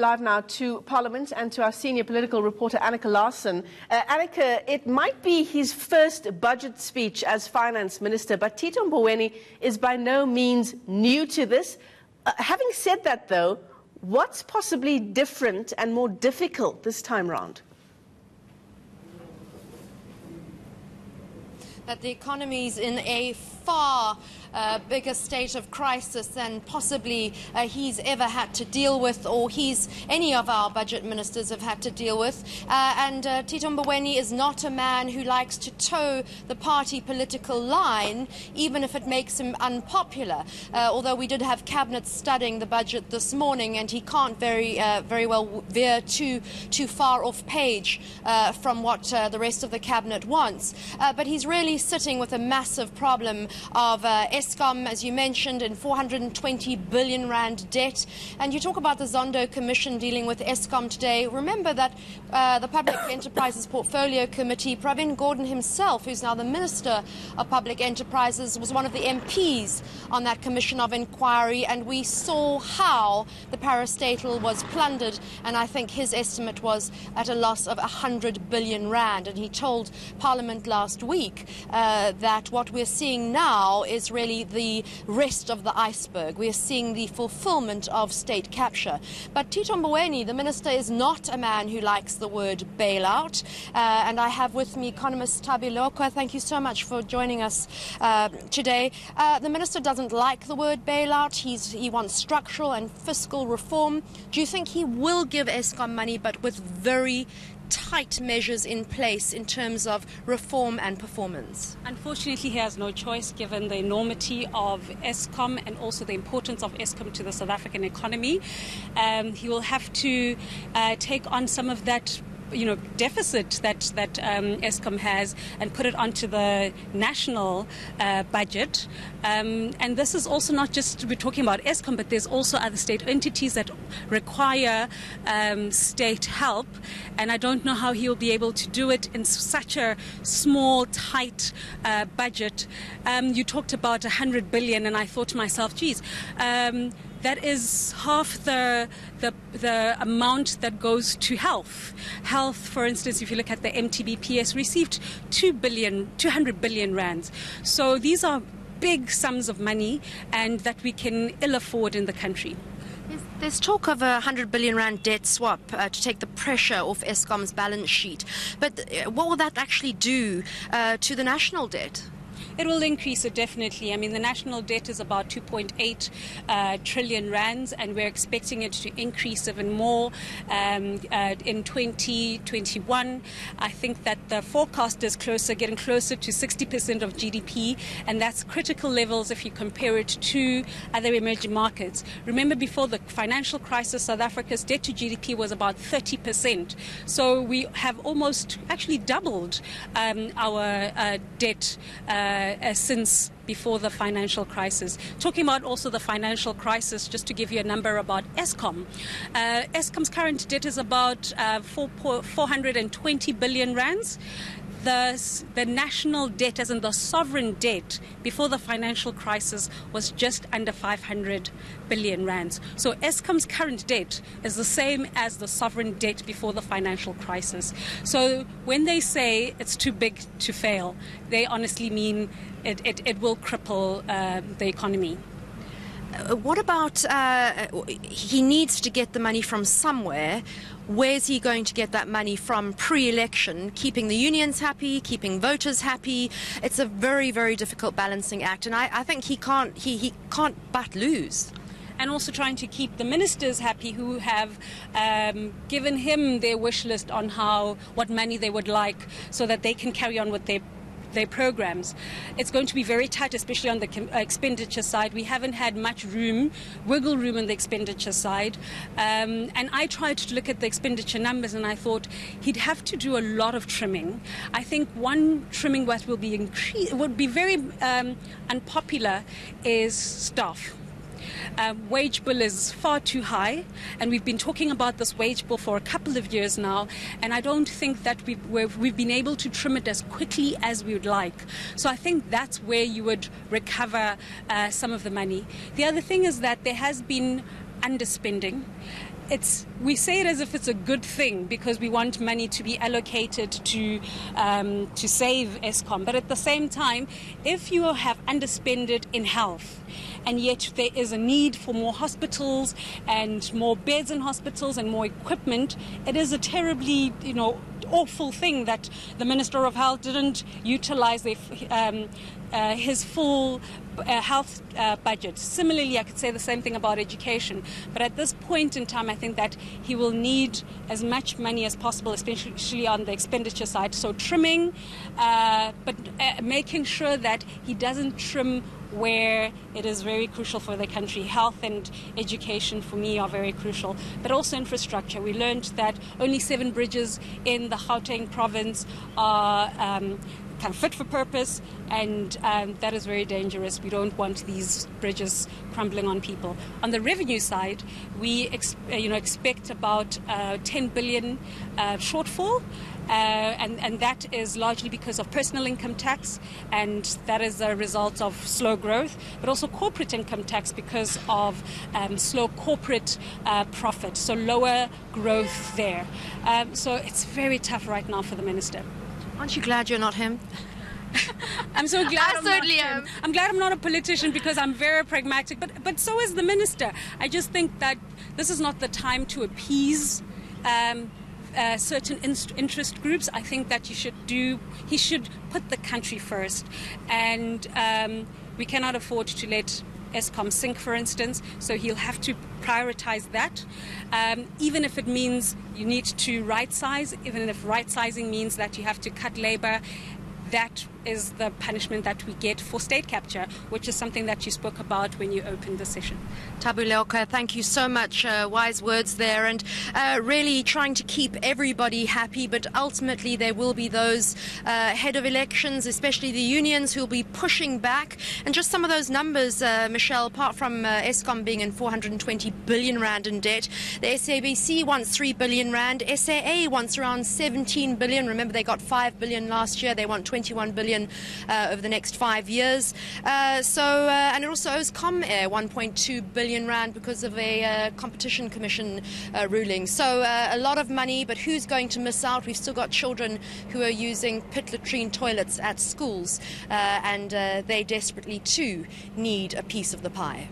you live now to Parliament and to our senior political reporter, Annika Larson. Annika, it might be his first budget speech as finance minister, but Tito Mboweni is by no means new to this. Having said that, though, what's possibly different and more difficult this time round? That the economy is in a far bigger state of crisis than possibly he's ever had to deal with, or any of our budget ministers have had to deal with. And Tito Mboweni is not a man who likes to toe the party political line, even if it makes him unpopular. Although we did have cabinet studying the budget this morning, and he can't very well veer too far off page from what the rest of the cabinet wants. But he's really sitting with a massive problem of Eskom, as you mentioned, in 420 billion rand debt. And you talk about the Zondo Commission dealing with Eskom today. Remember that the Public Enterprises Portfolio Committee, Pravin Gordhan himself, who's now the Minister of Public Enterprises, was one of the MPs on that Commission of Inquiry, and we saw how the parastatal was plundered, and I think his estimate was at a loss of 100 billion rand. And he told Parliament last week that what we're seeing now is really the rest of the iceberg. We're seeing the fulfillment of state capture. But Tito Mboweni, the minister, is not a man who likes the word bailout. And I have with me economist Thabi Leoka. Thank you so much for joining us today. The minister doesn't like the word bailout. He wants structural and fiscal reform. Do you think he will give Eskom money, but with very tight measures in place in terms of reform and performance? Unfortunately, he has no choice given the enormity of Eskom and also the importance of Eskom to the South African economy. He will have to take on some of that deficit that Eskom has and put it onto the national budget. And this is also not just, we're talking about Eskom, but there's also other state entities that require state help. And I don't know how he'll be able to do it in such a small, tight budget. You talked about 100 billion, and I thought to myself, geez, that is half the amount that goes to health. Health, for instance, if you look at the MTBPS, received 200 billion rands. So these are big sums of money, and that we can ill afford in the country. There's talk of a 100 billion rand debt swap to take the pressure off Eskom's balance sheet. But what will that actually do to the national debt? It will increase it, definitely. I mean, the national debt is about 2.8 trillion rands, and we're expecting it to increase even more in 2021. I think that the forecast is getting closer to 60% of GDP, and that's critical levels if you compare it to other emerging markets. Remember, before the financial crisis, South Africa's debt to GDP was about 30%. So we have almost actually doubled our debt since before the financial crisis. Talking about also the financial crisis, just to give you a number about Eskom. Eskom's current debt is about 420 billion rands. The national debt, as in the sovereign debt, before the financial crisis was just under 500 billion rands. So Eskom's current debt is the same as the sovereign debt before the financial crisis. So when they say it's too big to fail, they honestly mean it will cripple the economy. What about he needs to get the money from somewhere? Where's he going to get that money from pre-election, keeping the unions happy, keeping voters happy? It's a very, very difficult balancing act, and I think he can't but lose. And also trying to keep the ministers happy who have given him their wish list on what money they would like so that they can carry on with their programs. It's going to be very tight, especially on the expenditure side. We haven't had much wiggle room on the expenditure side. And I tried to look at the expenditure numbers, and I thought he'd have to do a lot of trimming. I think one trimming that would be very unpopular is staff. Wage bill is far too high, and we've been talking about this wage bill for a couple of years now, and I don't think that we've been able to trim it as quickly as we would like. So I think that's where you would recover some of the money. The other thing is that there has been underspending. we say it as if it's a good thing because we want money to be allocated to save Eskom. But at the same time, if you have underspended in health, and yet there is a need for more hospitals and more beds in hospitals and more equipment, it is a terribly, awful thing that the Minister of Health didn't utilize his full health budget. Similarly, I could say the same thing about education. But at this point in time, I think that he will need as much money as possible, especially on the expenditure side. So trimming, but making sure that he doesn't trim where it is very crucial for the country. Health and education, for me, are very crucial, but also infrastructure. We learned that only 7 bridges in the Gauteng province are kind of fit for purpose, and that is very dangerous. We don't want these bridges crumbling on people. On the revenue side, we expect about 10 billion shortfall. And that is largely because of personal income tax, and that is a result of slow growth, but also corporate income tax because of slow corporate profit, so lower growth there. So it's very tough right now for the minister. Aren't you glad you're not him? I'm so glad I'm not him. I'm glad I'm not a politician because I'm very pragmatic, but so is the minister. I just think that this is not the time to appease certain interest groups. I think that he should put the country first, and we cannot afford to let Eskom sink, for instance, so he'll have to prioritize that, even if it means you need to right-size, even if right-sizing means that you have to cut labor. That is the punishment that we get for state capture, which is something that you spoke about when you opened the session. Tabu Leoka, thank you so much. Wise words there, and really trying to keep everybody happy, but ultimately there will be those ahead of elections, especially the unions, who will be pushing back. And just some of those numbers, Michelle, apart from Eskom being in 420 billion rand in debt, the SABC wants 3 billion rand, SAA wants around 17 billion. Remember, they got 5 billion last year. They want 21 billion over the next 5 years. And it also owes Comair 1.2 billion rand because of a competition commission ruling. So a lot of money, but who's going to miss out? We've still got children who are using pit latrine toilets at schools, and they desperately too need a piece of the pie.